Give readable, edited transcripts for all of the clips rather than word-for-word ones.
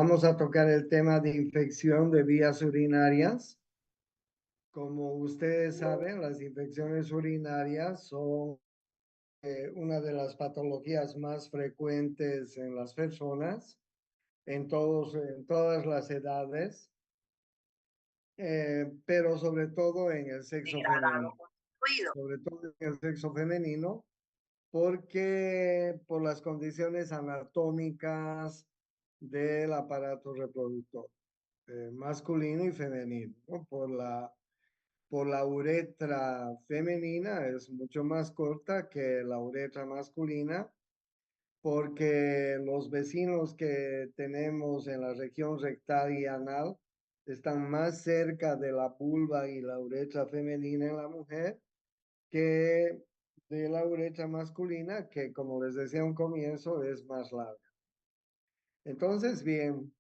Vamos a tocar el tema de infección de vías urinarias. Como ustedes saben, las infecciones urinarias son una de las patologías más frecuentes en las personas, en todas las edades, pero sobre todo en el sexo femenino. Sobre todo en el sexo femenino, porque por las condiciones anatómicas del aparato reproductor, masculino y femenino, ¿no? Por la uretra femenina es mucho más corta que la uretra masculina, porque los vecinos que tenemos en la región rectal y anal están más cerca de la vulva y la uretra femenina en la mujer que de la uretra masculina, que como les decía a un comienzo, es más larga. Entonces, bien,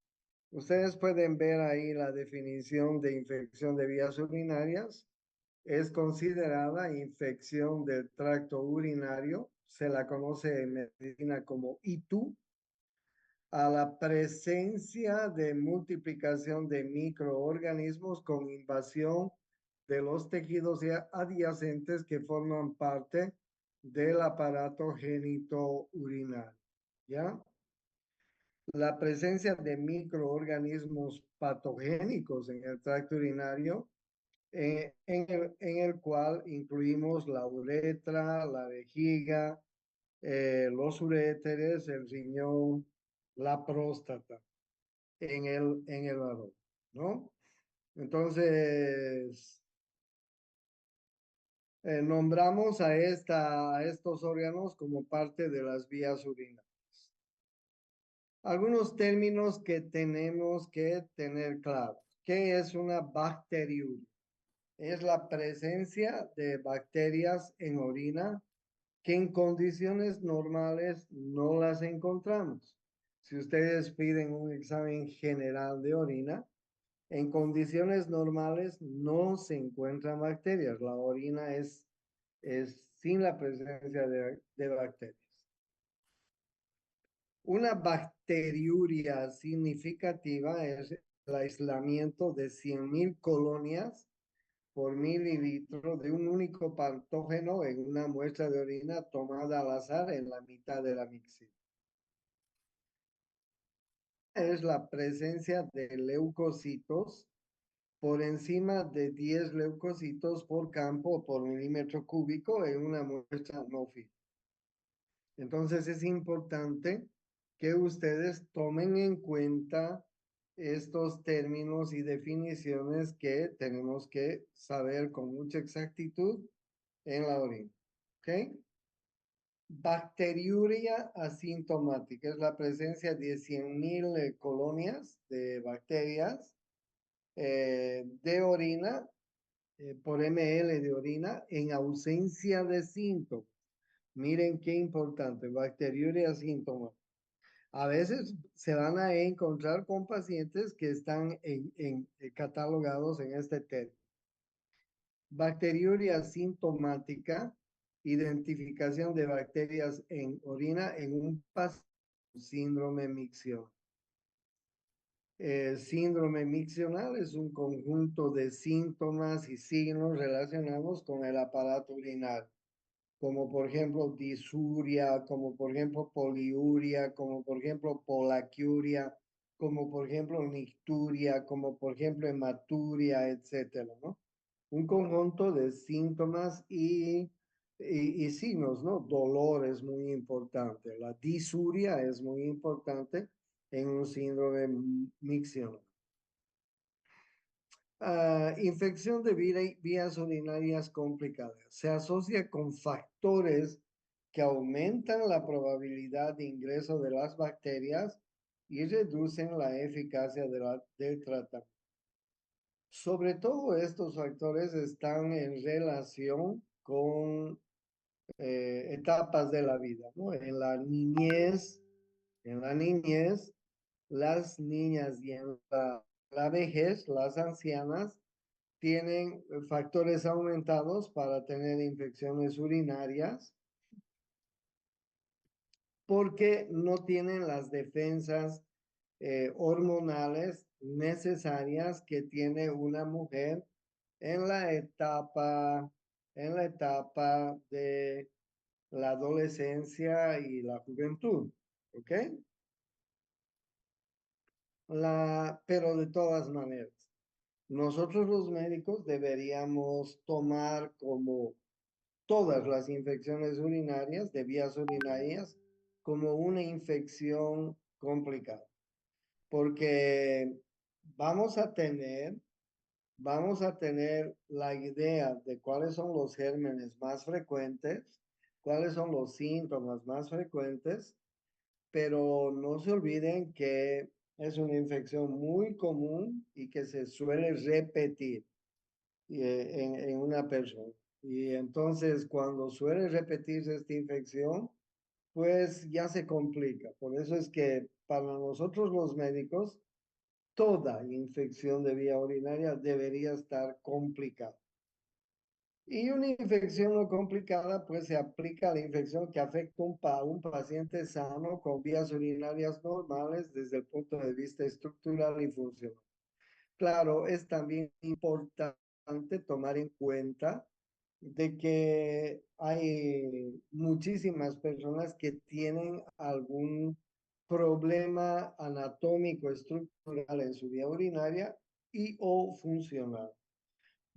ustedes pueden ver ahí la definición de infección de vías urinarias. Es considerada infección del tracto urinario, se la conoce en medicina como ITU, a la presencia de multiplicación de microorganismos con invasión de los tejidos adyacentes que forman parte del aparato genitourinario, ¿ya? La presencia de microorganismos patogénicos en el tracto urinario, en el cual incluimos la uretra, la vejiga, los uréteres, el riñón, la próstata en el varón, ¿no? Entonces, nombramos a estos órganos como parte de las vías urinarias. Algunos términos que tenemos que tener claros. ¿Qué es una bacteriuria? Es la presencia de bacterias en orina que en condiciones normales no las encontramos. Si ustedes piden un examen general de orina, en condiciones normales no se encuentran bacterias. La orina es sin la presencia de bacterias. Una bacteriuria significativa es el aislamiento de 100.000 colonias por mililitro de un único patógeno en una muestra de orina tomada al azar en la mitad de la mixina. Es la presencia de leucocitos por encima de 10 leucocitos por campo o por milímetro cúbico en una muestra no fija. Entonces es importante que ustedes tomen en cuenta estos términos y definiciones que tenemos que saber con mucha exactitud en la orina. ¿Ok? Bacteriuria asintomática es la presencia de 100.000 colonias de bacterias de orina por ml de orina en ausencia de síntomas. Miren qué importante, bacteriuria asintomática. A veces se van a encontrar con pacientes que están catalogados en este término. Bacteriuria asintomática, identificación de bacterias en orina en un paciente con síndrome miccional. Síndrome miccional es un conjunto de síntomas y signos relacionados con el aparato urinario, como por ejemplo disuria, como por ejemplo poliuria, como por ejemplo polaquiuria, como por ejemplo nicturia, como por ejemplo hematuria, etcétera, ¿no? Un conjunto de síntomas y signos, ¿no? Dolor es muy importante, la disuria es muy importante en un síndrome miccional. Infección de vías urinarias complicadas. Se asocia con factores que aumentan la probabilidad de ingreso de las bacterias y reducen la eficacia del tratamiento. Sobre todo estos factores están en relación con etapas de la vida, ¿no? En la niñez, las niñas y en la vejez, las ancianas, tienen factores aumentados para tener infecciones urinarias porque no tienen las defensas hormonales necesarias que tiene una mujer en la etapa de la adolescencia y la juventud, ¿ok? Pero de todas maneras, nosotros los médicos deberíamos tomar como todas las infecciones urinarias, de vías urinarias, como una infección complicada, porque vamos a tener, vamos a tener la idea de cuáles son los gérmenes más frecuentes, cuáles son los síntomas más frecuentes, pero no se olviden que es una infección muy común y que se suele repetir en una persona. Y entonces cuando suele repetirse esta infección, pues ya se complica. Por eso es que para nosotros los médicos, toda infección de vía urinaria debería estar complicada. Y una infección no complicada, pues se aplica a la infección que afecta a un paciente sano con vías urinarias normales desde el punto de vista estructural y funcional. Claro, es también importante tomar en cuenta de que hay muchísimas personas que tienen algún problema anatómico estructural en su vía urinaria y o funcional.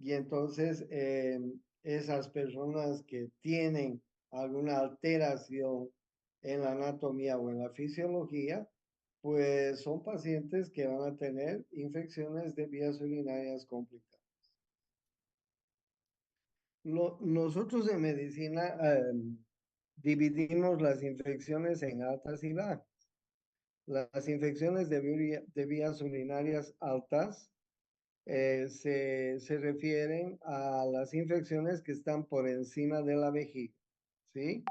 Y entonces esas personas que tienen alguna alteración en la anatomía o en la fisiología, pues son pacientes que van a tener infecciones de vías urinarias complicadas. Nosotros en medicina dividimos las infecciones en altas y bajas. Las infecciones de vías urinarias altas se refieren a las infecciones que están por encima de la vejiga, ¿sí?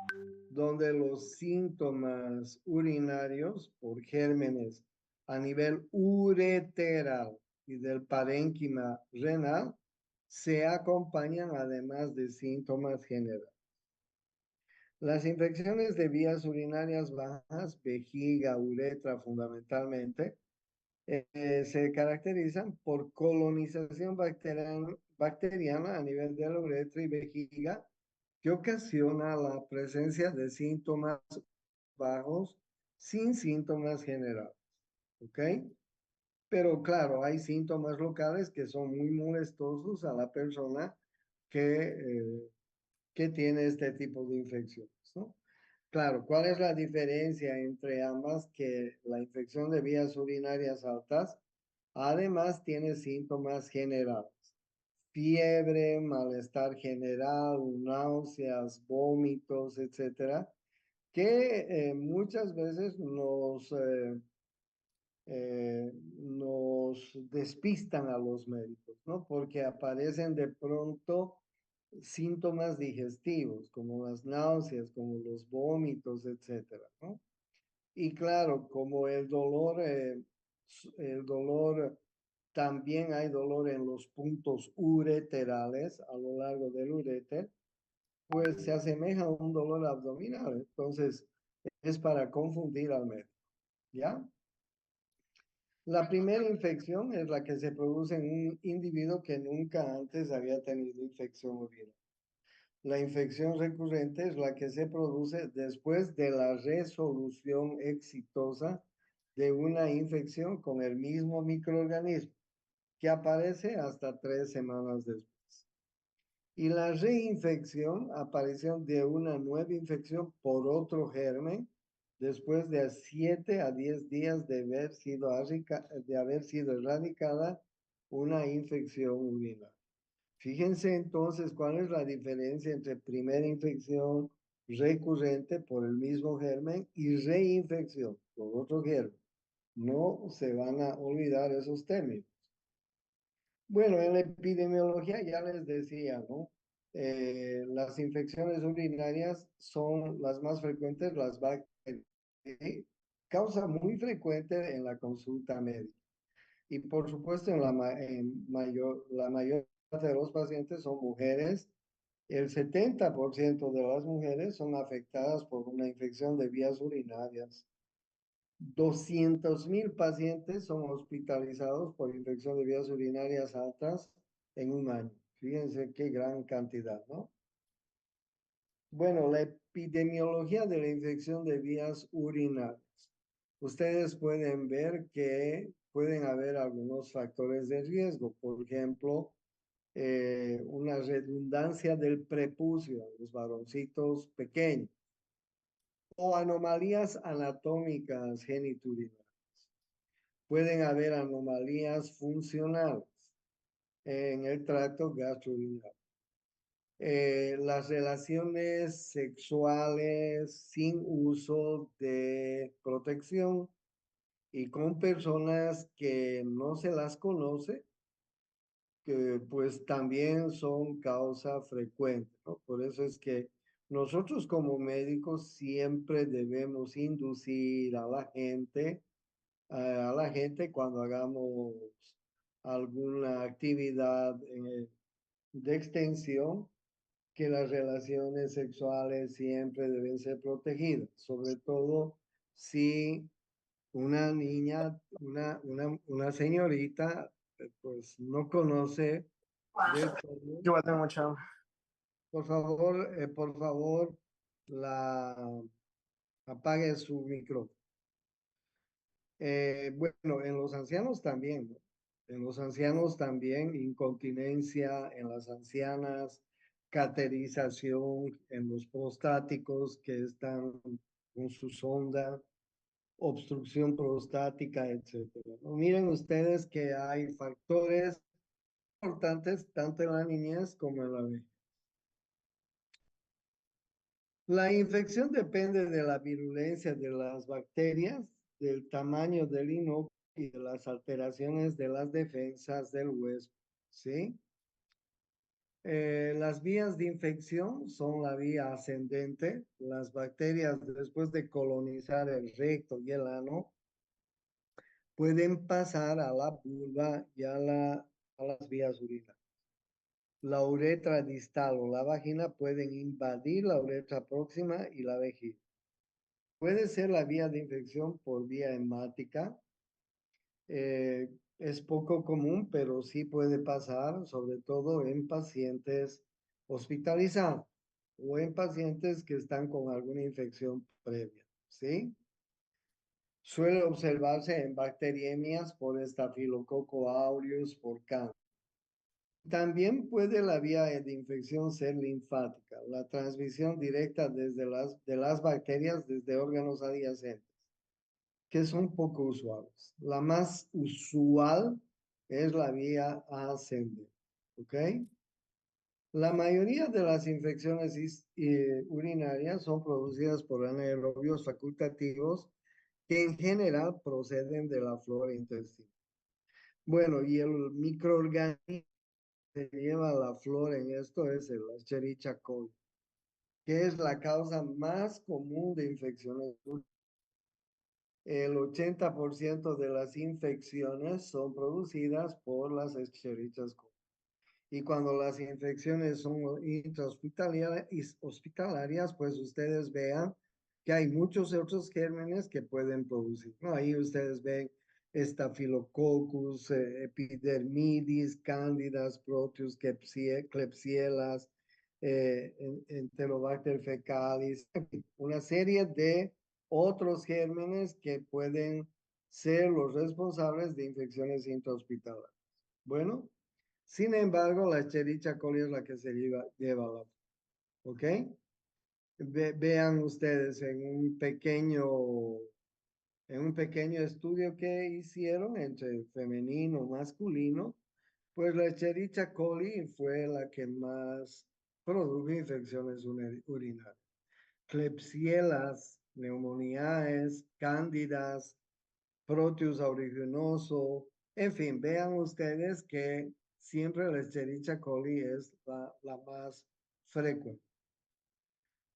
Donde los síntomas urinarios por gérmenes a nivel ureteral y del parénquima renal se acompañan además de síntomas generales. Las infecciones de vías urinarias bajas, vejiga, uretra fundamentalmente, se caracterizan por colonización bacteriana a nivel de la uretra y vejiga que ocasiona la presencia de síntomas bajos sin síntomas generales. ¿Ok? Pero claro, hay síntomas locales que son muy molestosos a la persona que tiene este tipo de infecciones, ¿no? Claro, ¿cuál es la diferencia entre ambas? Que la infección de vías urinarias altas además tiene síntomas generales. Fiebre, malestar general, náuseas, vómitos, etcétera, que muchas veces nos despistan a los médicos, ¿no? Porque aparecen de pronto síntomas digestivos, como las náuseas, como los vómitos, etcétera, ¿no? Y claro, como el dolor, también hay dolor en los puntos ureterales a lo largo del uréter, pues se asemeja a un dolor abdominal. Entonces, es para confundir al médico, ¿ya? La primera infección es la que se produce en un individuo que nunca antes había tenido infección urinaria. La infección recurrente es la que se produce después de la resolución exitosa de una infección con el mismo microorganismo, que aparece hasta 3 semanas después. Y la reinfección, aparición de una nueva infección por otro germen, después de 7 a 10 días de haber sido erradicada una infección urinaria. Fíjense entonces cuál es la diferencia entre primera infección recurrente por el mismo germen y reinfección por otro germen. No se van a olvidar esos términos. Bueno, en la epidemiología ya les decía, ¿no? Las infecciones urinarias son las más frecuentes, las bacterias, causa muy frecuente en la consulta médica. Y por supuesto, la mayor parte de los pacientes son mujeres. El 70% de las mujeres son afectadas por una infección de vías urinarias. 200.000 pacientes son hospitalizados por infección de vías urinarias altas en un año. Fíjense qué gran cantidad, ¿no? Bueno, la epidemiología de la infección de vías urinarias. Ustedes pueden ver que pueden haber algunos factores de riesgo, por ejemplo, una redundancia del prepucio, los varoncitos pequeños, o anomalías anatómicas geniturinarias. Pueden haber anomalías funcionales en el tracto gastrourinario. Las relaciones sexuales sin uso de protección y con personas que no se las conoce, que pues también son causa frecuente, ¿no? Por eso es que nosotros como médicos siempre debemos inducir a la gente cuando hagamos alguna actividad de extensión, que las relaciones sexuales siempre deben ser protegidas, sobre todo si una niña, una señorita, pues no conoce de todo. Yo tengo mucha hambre. Por favor, la, apague su micrófono. Bueno, en los ancianos también, ¿no? En los ancianos también, incontinencia en las ancianas, caterización en los prostáticos que están con su sonda, obstrucción prostática, etcétera, ¿no? Miren ustedes que hay factores importantes tanto en la niñez como en la vejez. La infección depende de la virulencia de las bacterias, del tamaño del inocuo y de las alteraciones de las defensas del huésped, ¿sí? Las vías de infección son la vía ascendente. Las bacterias, después de colonizar el recto y el ano, pueden pasar a la vulva y a las vías urinarias. La uretra distal o la vagina pueden invadir la uretra próxima y la vejiga. Puede ser la vía de infección por vía hemática. Es poco común, pero sí puede pasar, sobre todo en pacientes hospitalizados o en pacientes que están con alguna infección previa, ¿sí? Suele observarse en bacteriemias por Staphylococcus aureus, por cáncer. También puede la vía de infección ser linfática, la transmisión directa de las bacterias desde órganos adyacentes, que son poco usuales. La más usual es la vía ascendente, ¿ok? La mayoría de las infecciones urinarias son producidas por anaerobios facultativos que en general proceden de la flora intestinal. Bueno, y el microorganismo que lleva la flora en esto es el Escherichia coli, que es la causa más común de infecciones. El 80% de las infecciones son producidas por las Escherichia coli. Y cuando las infecciones son hospitalarias, pues ustedes vean que hay muchos otros gérmenes que pueden producir, ¿no? Ahí ustedes ven Staphylococcus, epidermidis, cándidas, proteus, klebsielas, enterobacter fecalis, en fin, una serie de otros gérmenes que pueden ser los responsables de infecciones intrahospitalarias. Bueno, sin embargo, la Escherichia coli es la que se lleva la, ¿ok? Vean ustedes en un pequeño estudio que hicieron entre femenino y masculino, pues la Escherichia coli fue la que más produjo infecciones urinarias. Klebsielas, neumoniaes, cándidas, Proteus aeruginoso, en fin, vean ustedes que siempre la Escherichia coli es la más frecuente.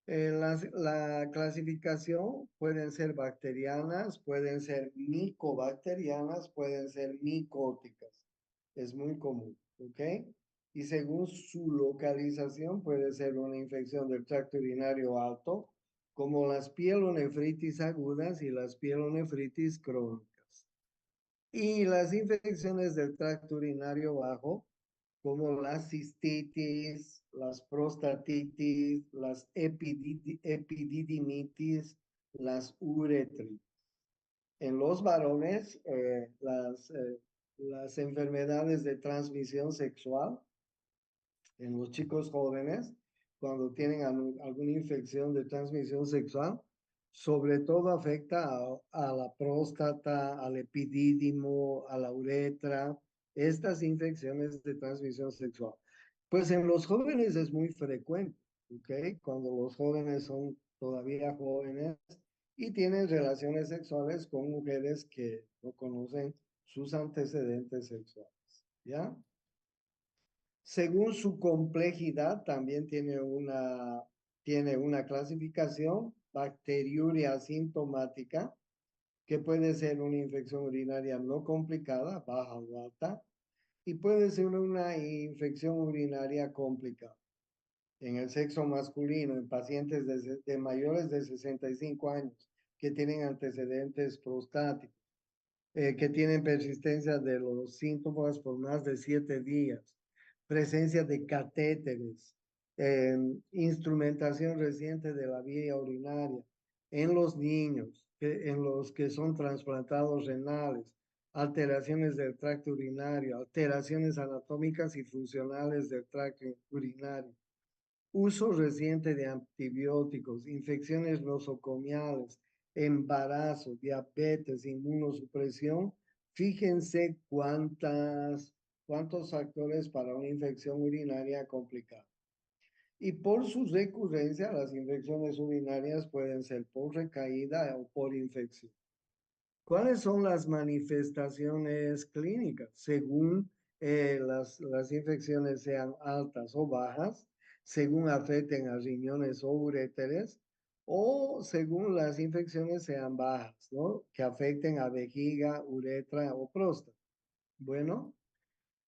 La clasificación pueden ser bacterianas, pueden ser micobacterianas, pueden ser micóticas. Es muy común, ¿ok? Y según su localización puede ser una infección del tracto urinario alto como las pielonefritis agudas y las pielonefritis crónicas. Y las infecciones del tracto urinario bajo, como la cistitis, las prostatitis, las epididimitis, las uretritis. En los varones, las enfermedades de transmisión sexual, en los chicos jóvenes, cuando tienen alguna infección de transmisión sexual, sobre todo afecta a la próstata, al epidídimo, a la uretra, estas infecciones de transmisión sexual. Pues en los jóvenes es muy frecuente, ¿ok? Cuando los jóvenes son todavía jóvenes y tienen relaciones sexuales con mujeres que no conocen sus antecedentes sexuales, ¿ya? Según su complejidad, también tiene una clasificación, bacteriuria asintomática, que puede ser una infección urinaria no complicada, baja o alta, y puede ser una infección urinaria complicada. En el sexo masculino, en pacientes de mayores de 65 años que tienen antecedentes prostáticos, que tienen persistencia de los síntomas por más de 7 días, presencia de catéteres, instrumentación reciente de la vía urinaria en los niños, en los que son trasplantados renales, alteraciones del tracto urinario, alteraciones anatómicas y funcionales del tracto urinario, uso reciente de antibióticos, infecciones nosocomiales, embarazo, diabetes, inmunosupresión. Fíjense cuántos factores para una infección urinaria complicada. Y por su recurrencia, las infecciones urinarias pueden ser por recaída o por infección. ¿Cuáles son las manifestaciones clínicas? Según las infecciones sean altas o bajas, según afecten a riñones o uréteres, o según las infecciones sean bajas, ¿no? Que afecten a vejiga, uretra o próstata. Bueno,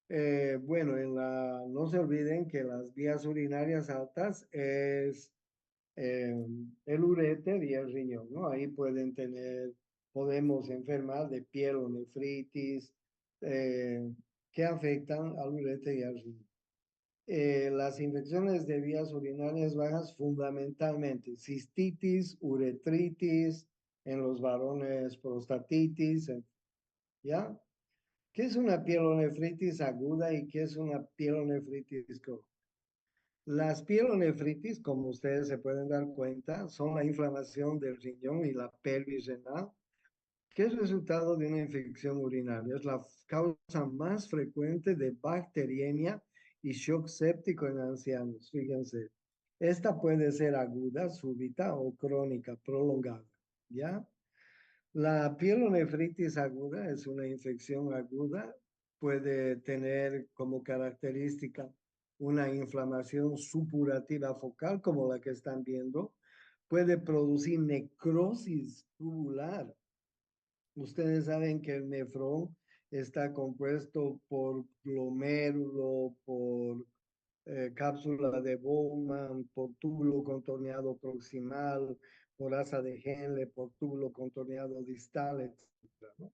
no se olviden que las vías urinarias altas es el uréter y el riñón, ¿no? Ahí podemos enfermar de pielonefritis, que afectan al uréter y al riñón. Las infecciones de vías urinarias bajas, fundamentalmente cistitis, uretritis, en los varones prostatitis, ¿ya? ¿Qué es una pielonefritis aguda y qué es una pielonefritis crónica? Las pielonefritis, como ustedes se pueden dar cuenta, son la inflamación del riñón y la pelvis renal, que es resultado de una infección urinaria. Es la causa más frecuente de bacteriemia y shock séptico en ancianos. Fíjense, esta puede ser aguda, súbita o crónica, prolongada, ¿ya? La pielonefritis aguda es una infección aguda, puede tener como característica una inflamación supurativa focal, como la que están viendo, puede producir necrosis tubular. Ustedes saben que el nefrón está compuesto por glomérulo, por cápsula de Bowman, por túbulo contorneado proximal, por asa de Henle, por túbulo contorneado distal, etc., ¿no?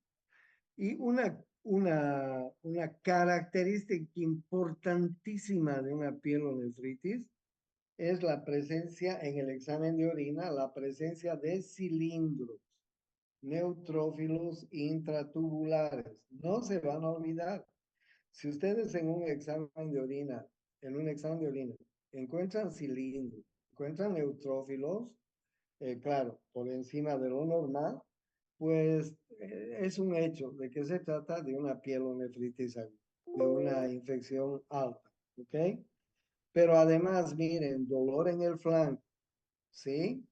Y una característica importantísima de una pielonefritis es la presencia en el examen de orina, la presencia de cilindros neutrófilos intratubulares. No se van a olvidar. Si ustedes en un examen de orina, encuentran cilindros, encuentran neutrófilos, claro, por encima de lo normal, pues es un hecho de que se trata de una pielonefritis aguda, de una infección alta, ¿ok? Pero además, miren, dolor en el flanco, ¿sí?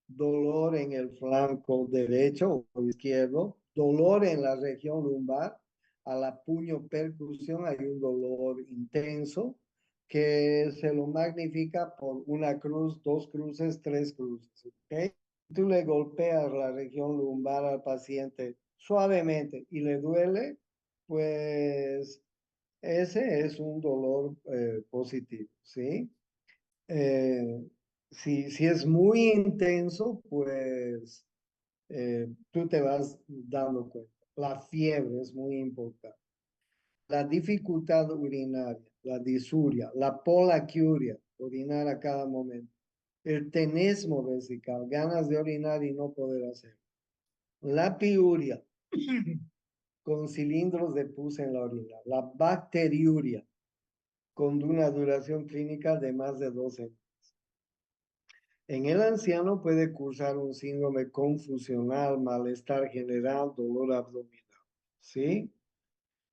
Dolor en el flanco derecho o izquierdo, dolor en la región lumbar, a la puño percusión hay un dolor intenso que se lo magnifica por una cruz, dos cruces, tres cruces, ¿ok? Tú le golpeas la región lumbar al paciente suavemente y le duele, pues ese es un dolor positivo, ¿sí? Eh, Si es muy intenso, pues tú te vas dando cuenta. La fiebre es muy importante. La dificultad urinaria, la disuria, la polaquiuria, orinar a cada momento. El tenesmo vesical, ganas de orinar y no poder hacerlo. La piuria, con cilindros de pus en la orina. La bacteriuria, con una duración clínica de más de 12 meses. En el anciano puede cursar un síndrome confusional, malestar general, dolor abdominal. ¿Sí?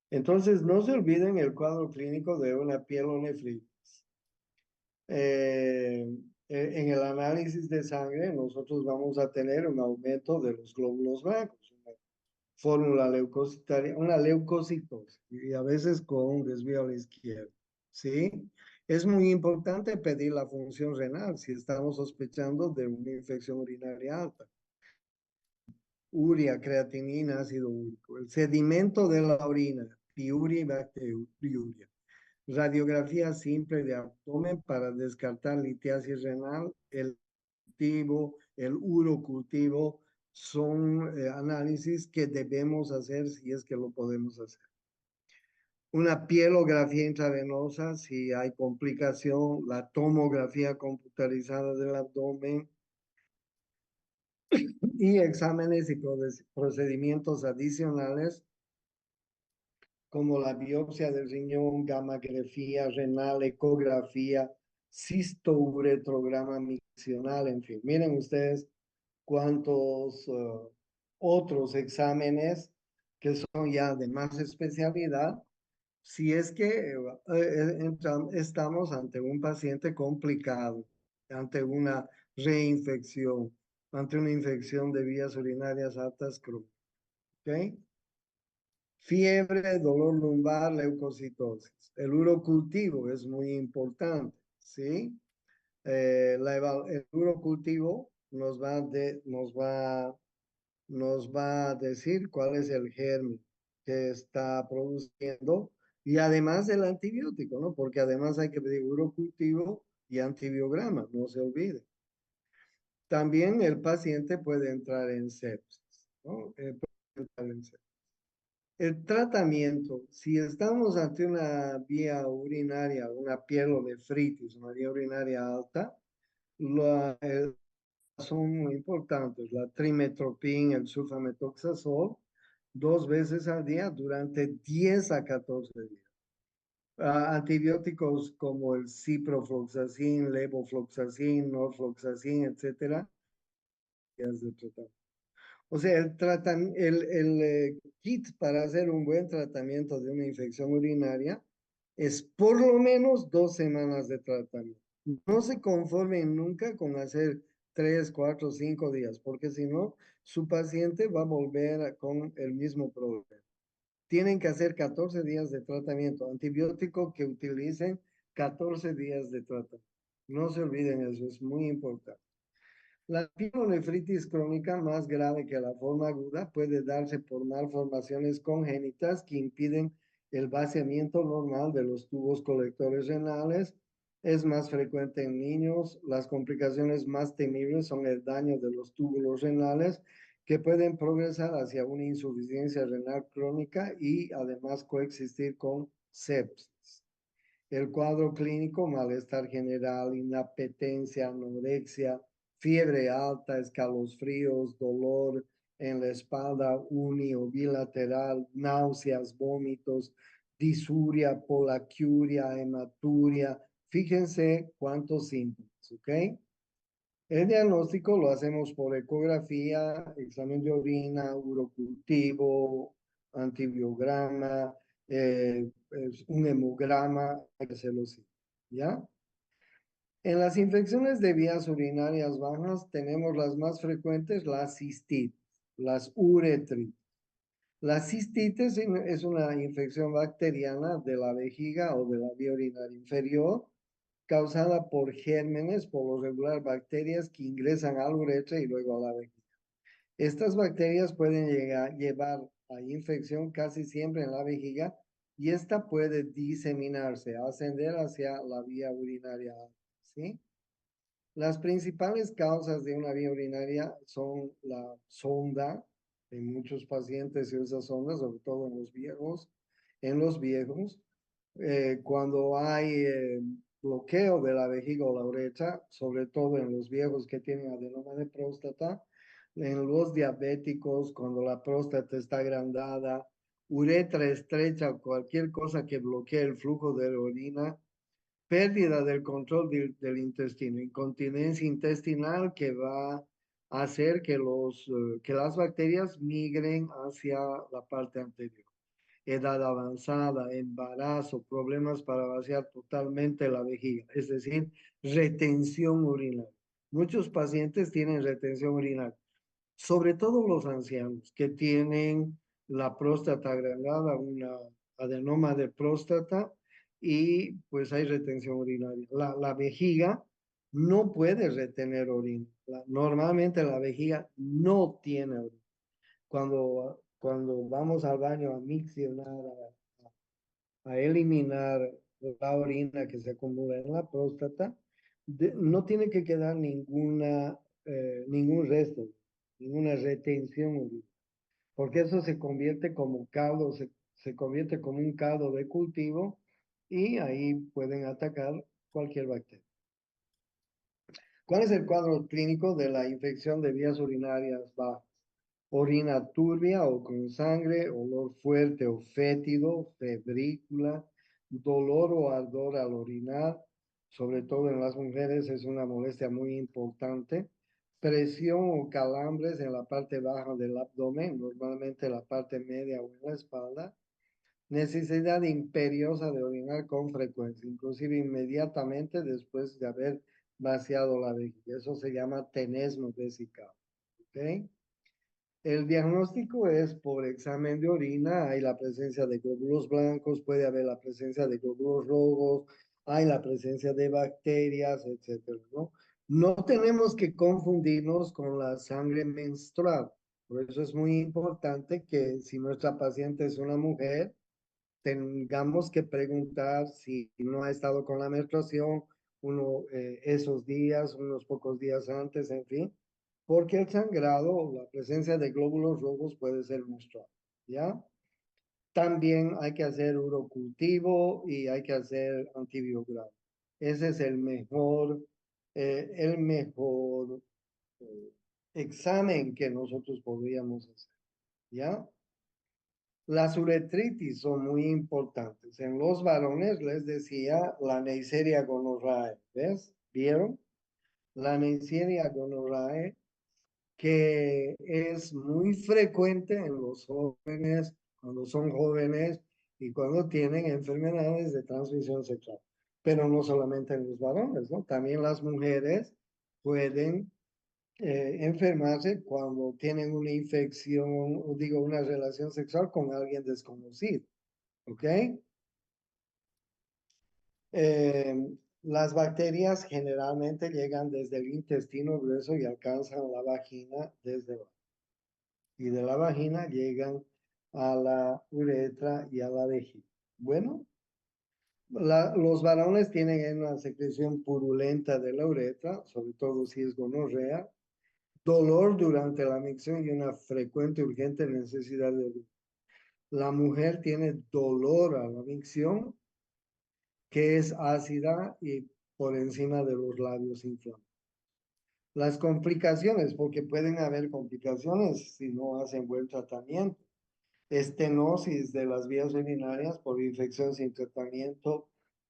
Entonces, no se olviden el cuadro clínico de una pielonefritis. En el análisis de sangre, nosotros vamos a tener un aumento de los glóbulos blancos, una fórmula leucocitaria, una leucocitosis, y a veces con un desvío a la izquierda. ¿Sí? Es muy importante pedir la función renal si estamos sospechando de una infección urinaria alta. Urea, creatinina, ácido úrico. El sedimento de la orina, piuria y bacteriuria. Radiografía simple de abdomen para descartar litiasis renal, el cultivo, el urocultivo, son análisis que debemos hacer si es que lo podemos hacer. Una pielografía intravenosa, si hay complicación, la tomografía computarizada del abdomen y exámenes y procedimientos adicionales como la biopsia del riñón, gammagrafía renal, ecografía, cistouretrograma miccional, en fin. Miren ustedes cuántos otros exámenes que son ya de más especialidad, si es que estamos ante un paciente complicado, ante una reinfección, ante una infección de vías urinarias altas crónicas. ¿Ok? Fiebre, dolor lumbar, leucocitosis. El urocultivo es muy importante, ¿sí? El urocultivo nos va a decir cuál es el germen que está produciendo y además el antibiótico, ¿no? Porque además hay que pedir urocultivo y antibiograma, no se olvide. También el paciente puede entrar en sepsis, ¿no? Puede entrar en sepsis. El tratamiento, si estamos ante una vía urinaria, una pielonefritis, una vía urinaria alta, son muy importantes. La trimetoprim, el sulfametoxazol, 2 veces al día durante 10 a 14 días. Antibióticos como el ciprofloxacin, levofloxacin, norfloxacin, etcétera, días de tratamiento. O sea, el kit para hacer un buen tratamiento de una infección urinaria es por lo menos 2 semanas de tratamiento. No se conformen nunca con hacer 3, 4, 5 días, porque si no, su paciente va a volver con el mismo problema. Tienen que hacer 14 días de tratamiento antibiótico que utilicen 14 días de tratamiento. No se olviden eso, es muy importante. La pielonefritis crónica más grave que la forma aguda puede darse por malformaciones congénitas que impiden el vaciamiento normal de los tubos colectores renales. Es más frecuente en niños. Las complicaciones más temibles son el daño de los túbulos renales que pueden progresar hacia una insuficiencia renal crónica y además coexistir con sepsis. El cuadro clínico, malestar general, inapetencia, anorexia, fiebre alta, escalofríos, dolor en la espalda uni o bilateral, náuseas, vómitos, disuria, polaquiuria, hematuria. Fíjense cuántos síntomas, ¿ok? El diagnóstico lo hacemos por ecografía, examen de orina, urocultivo, antibiograma, un hemograma, hay que hacerlo así, ¿ya? En las infecciones de vías urinarias bajas tenemos las más frecuentes, las cistitis, las uretritis. La cistitis es una infección bacteriana de la vejiga o de la vía urinaria inferior causada por gérmenes, por lo regular bacterias que ingresan al uretra y luego a la vejiga. Estas bacterias pueden llevar a infección casi siempre en la vejiga y esta puede diseminarse, ascender hacia la vía urinaria, ¿sí? Las principales causas de una vía urinaria son la sonda. En muchos pacientes se usa sonda, sobre todo en los viejos. Cuando hay bloqueo de la vejiga o la uretra, sobre todo en los viejos que tienen adenoma de próstata, en los diabéticos, cuando la próstata está agrandada, uretra estrecha, cualquier cosa que bloquee el flujo de la orina, pérdida del control del intestino, incontinencia intestinal que va a hacer que las bacterias migren hacia la parte anterior. Edad avanzada, embarazo, problemas para vaciar totalmente la vejiga, es decir, retención urinaria. Muchos pacientes tienen retención urinaria, sobre todo los ancianos que tienen la próstata agrandada, una adenoma de próstata y pues hay retención urinaria. La vejiga no puede retener orina. Normalmente la vejiga no tiene orina. Cuando vamos al baño a miccionar, a eliminar la orina que se acumula en la próstata, no tiene que quedar ningún resto, ninguna retención urinaria, porque eso se convierte como caldo, se convierte como un caldo de cultivo y ahí pueden atacar cualquier bacteria. ¿Cuál es el cuadro clínico de la infección de vías urinarias bajas? Orina turbia o con sangre, olor fuerte o fétido, febrícula, dolor o ardor al orinar, sobre todo en las mujeres es una molestia muy importante. Presión o calambres en la parte baja del abdomen, normalmente la parte media o en la espalda. Necesidad imperiosa de orinar con frecuencia, inclusive inmediatamente después de haber vaciado la vejiga. Eso se llama tenesmo vesicado. ¿Ok? El diagnóstico es por examen de orina, hay la presencia de glóbulos blancos, puede haber la presencia de glóbulos rojos, hay la presencia de bacterias, etcétera, ¿no? No tenemos que confundirnos con la sangre menstrual. Por eso es muy importante que si nuestra paciente es una mujer, tengamos que preguntar si no ha estado con la menstruación esos días, unos pocos días antes, en fin, porque el sangrado o la presencia de glóbulos rojos puede ser menstrual, ¿ya? También hay que hacer urocultivo y hay que hacer antibiograma. Ese es el mejor examen que nosotros podríamos hacer, ¿ya? Las uretritis son muy importantes. En los varones les decía la Neisseria gonorrhoeae, ¿ves? ¿Vieron? La Neisseria gonorrhoeae que es muy frecuente en los jóvenes, cuando son jóvenes y cuando tienen enfermedades de transmisión sexual. Pero no solamente en los varones, ¿no? También las mujeres pueden enfermarse cuando tienen una infección, o digo, una relación sexual con alguien desconocido, ¿ok? Las bacterias generalmente llegan desde el intestino grueso y alcanzan la vagina desde abajo. Y de la vagina llegan a la uretra y a la vejiga. Bueno, los varones tienen una secreción purulenta de la uretra, sobre todo si es gonorrea, dolor durante la micción y una frecuente urgente necesidad de orina. La mujer tiene dolor a la micción, que es ácida y por encima de los labios inflamados. Las complicaciones, porque pueden haber complicaciones si no hacen buen tratamiento. Estenosis de las vías urinarias por infección sin tratamiento,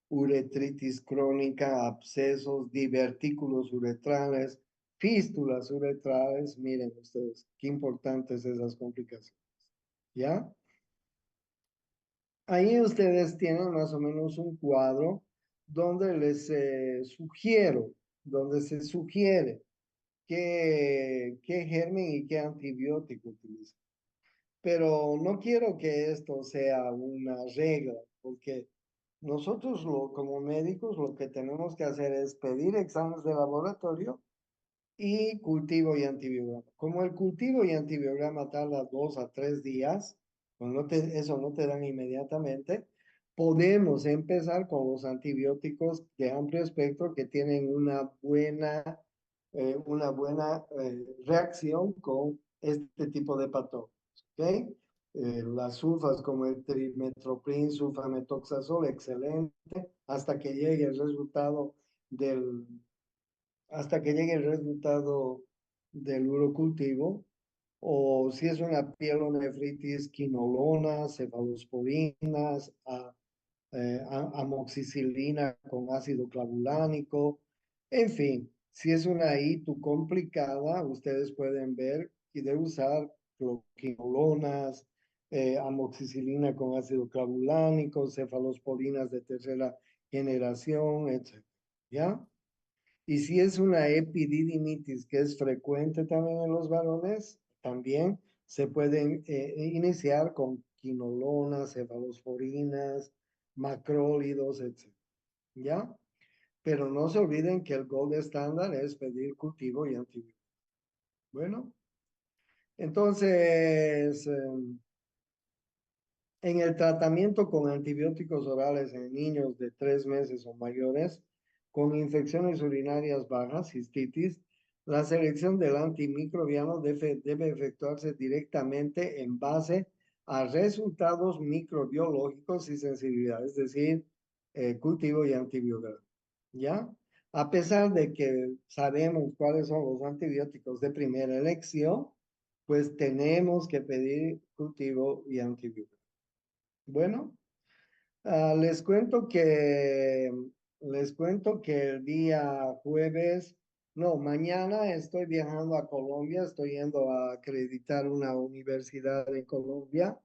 uretritis crónica, abscesos, divertículos uretrales, fístulas uretrales. Miren ustedes, qué importantes esas complicaciones. ¿Ya? Ahí ustedes tienen más o menos un cuadro donde donde se sugiere qué germen y qué antibiótico utilizar. Pero no quiero que esto sea una regla, porque nosotros como médicos lo que tenemos que hacer es pedir exámenes de laboratorio y cultivo y antibiograma. Como el cultivo y antibiograma tarda 2 a 3 días, pues eso no te dan inmediatamente, podemos empezar con los antibióticos de amplio espectro que tienen una buena reacción con este tipo de patógenos, ¿ok? Las sulfas como el trimethoprim, sulfamethoxazol, excelente, hasta que llegue el resultado del, hasta que llegue el resultado del urocultivo, o si es una pielonefritis, quinolonas, cefalosporinas, amoxicilina con ácido clavulánico. En fin, si es una ITU complicada, ustedes pueden ver y de usar cloquinolonas, amoxicilina con ácido clavulánico, cefalosporinas de tercera generación, etc. ¿Ya? Y si es una epididimitis que es frecuente también en los varones, también se pueden iniciar con quinolonas, cefalosporinas, macrólidos, etc. ¿Ya? Pero no se olviden que el gold estándar es pedir cultivo y antibiótico. Bueno, entonces, en el tratamiento con antibióticos orales en niños de 3 meses o mayores con infecciones urinarias bajas, cistitis, la selección del antimicrobiano debe efectuarse directamente en base a resultados microbiológicos y sensibilidad, es decir, cultivo y antibiograma. ¿Ya? A pesar de que sabemos cuáles son los antibióticos de primera elección, pues tenemos que pedir cultivo y antibiograma. Bueno, les cuento que el día jueves, no, mañana estoy viajando a Colombia, estoy yendo a acreditar una universidad en Colombia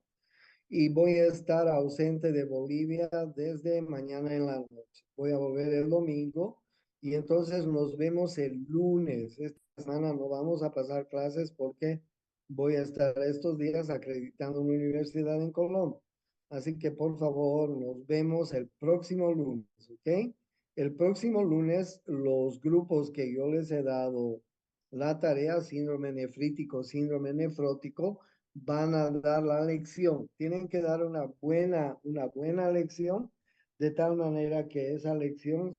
y voy a estar ausente de Bolivia desde mañana en la noche. Voy a volver el domingo y entonces nos vemos el lunes. Esta semana no vamos a pasar clases porque voy a estar estos días acreditando una universidad en Colombia. Así que por favor, nos vemos el próximo lunes, ¿ok? El próximo lunes, los grupos que yo les he dado la tarea, síndrome nefrítico, síndrome nefrótico, van a dar la lección. Tienen que dar una buena lección de tal manera que esa lección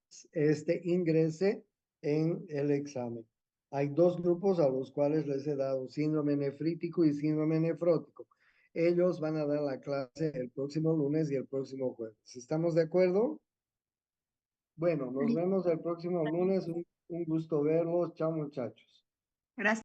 ingrese en el examen. Hay dos grupos a los cuales les he dado síndrome nefrítico y síndrome nefrótico. Ellos van a dar la clase el próximo lunes y el próximo jueves. ¿Estamos de acuerdo? Bueno, nos vemos el próximo lunes. Un gusto verlos. Chao, muchachos. Gracias.